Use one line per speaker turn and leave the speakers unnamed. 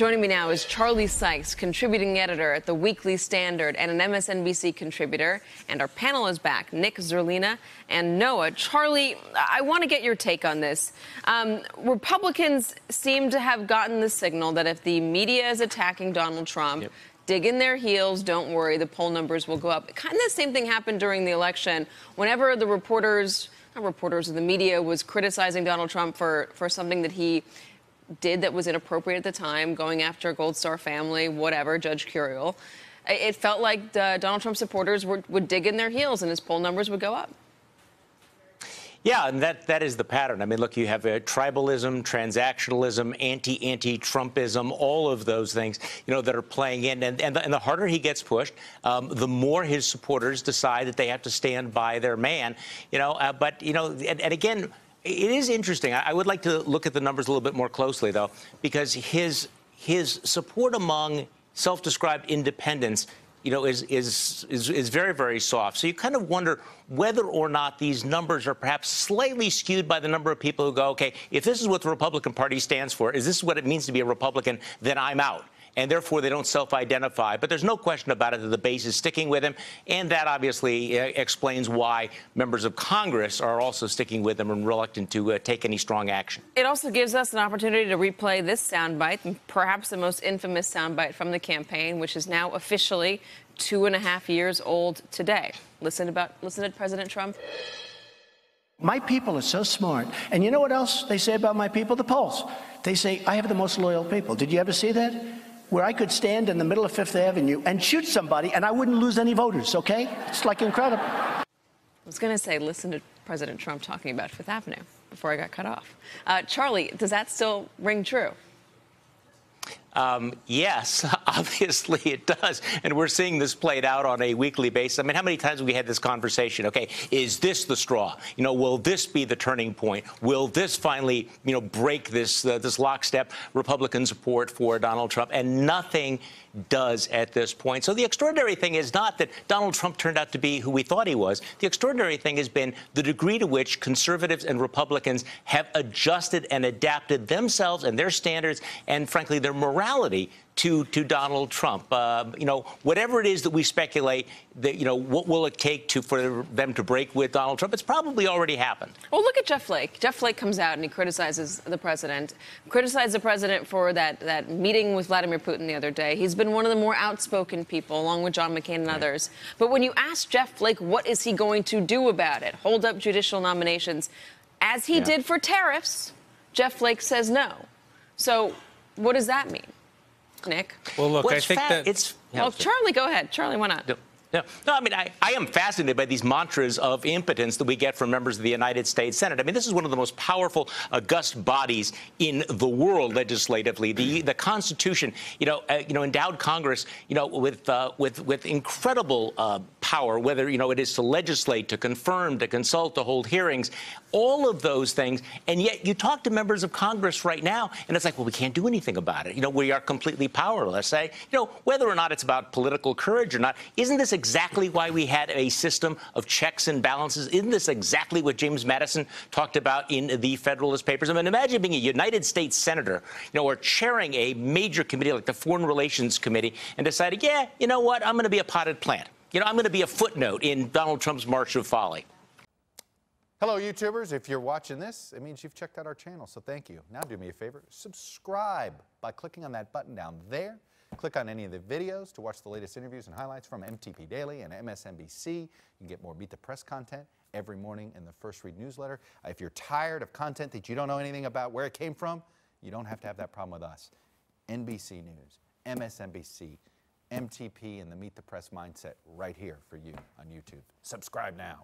Joining me now is Charlie Sykes, contributing editor at the Weekly Standard and an MSNBC contributor. And our panel is back, Nick Zerlina and Noah. Charlie, I want to get your take on this. Republicans seem to have gotten the signal that if the media is attacking Donald Trump, dig in their heels, don't worry, the poll numbers will go up. Kind of the same thing happened during the election. Whenever the reporters or the media was criticizing Donald Trump for something that he did that was inappropriate at the time, going after a Gold Star family, whatever, Judge Curiel, it felt like Donald Trump supporters would dig in their heels and his poll numbers would go up.
Yeah, and that is the pattern. I mean, look, you have tribalism, transactionalism, anti-Trumpism, all of those things, that are playing in. And the harder he gets pushed, the more his supporters decide that they have to stand by their man, and again, it is interesting. I would like to look at the numbers a little bit more closely, though, because his support among self-described independents, is very, very soft. So you kind of wonder whether or not these numbers are perhaps slightly skewed by the number of people who go, okay, if this is what the Republican Party stands for, is this what it means to be a Republican, then I'm out. And therefore, they don't self-identify. But there's no question about it that the base is sticking with him. And that obviously explains why members of Congress are also sticking with him and reluctant to take any strong action.
It also gives us an opportunity to replay this soundbite, perhaps the most infamous soundbite from the campaign, which is now officially 2.5 years old today. Listen to President Trump.
My people are so smart. And you know what else they say about my people? The polls. They say, I have the most loyal people. Did you ever see that? Where I could stand in the middle of Fifth Avenue and shoot somebody and I wouldn't lose any voters, okay? It's like incredible.
I was going to say, listen to President Trump talking about Fifth Avenue before I got cut off. Charlie, does that still ring true?
Yes, obviously it does. And we're seeing this played out on a weekly basis. I mean, how many times have we had this conversation? Okay, is this the straw? Will this be the turning point? Will this finally, break this lockstep Republican support for Donald Trump? And nothing does at this point. So the extraordinary thing is not that Donald Trump turned out to be who we thought he was. The extraordinary thing has been the degree to which conservatives and Republicans have adjusted and adapted themselves and their standards and, frankly, their morality to Donald Trump. Whatever it is that we speculate that, what will it take for them to break with Donald Trump? It's probably already happened.
Well, look at Jeff Flake. Jeff Flake comes out and he criticized the president for that meeting with Vladimir Putin the other day. He's been one of the more outspoken people, along with John McCain and others. But when you ask Jeff Flake, what is he going to do about it? Hold up judicial nominations, as he did for tariffs, Jeff Flake says no. So what does that mean? Nick?
Well, look, I think that
it's...
Well, Charlie, go ahead. Charlie, why not?
No, I mean, I am fascinated by these mantras of impotence that we get from members of the United States Senate. I mean, this is one of the most powerful, august bodies in the world legislatively. The Constitution, endowed Congress, with incredible power, whether, it is to legislate, to confirm, to consult, to hold hearings, all of those things. And yet you talk to members of Congress right now, and it's like, well, we can't do anything about it. We are completely powerless. Whether or not it's about political courage or not, isn't this exactly why we had a system of checks and balances? Isn't this exactly what James Madison talked about in the Federalist Papers? I mean, imagine being a United States senator, or chairing a major committee like the Foreign Relations Committee and deciding, yeah, you know what, I'm going to be a potted plant. I'm going to be a footnote in Donald Trump's March of Folly.
Hello, YouTubers. If you're watching this, it means you've checked out our channel, so thank you. Now do me a favor, subscribe by clicking on that button down there. Click on any of the videos to watch the latest interviews and highlights from MTP Daily and MSNBC. You can get more Meet the Press content every morning in the First Read newsletter. If you're tired of content that you don't know anything about where it came from, you don't have to have that problem with us. NBC News, MSNBC, MTP, and the Meet the Press mindset right here for you on YouTube. Subscribe now.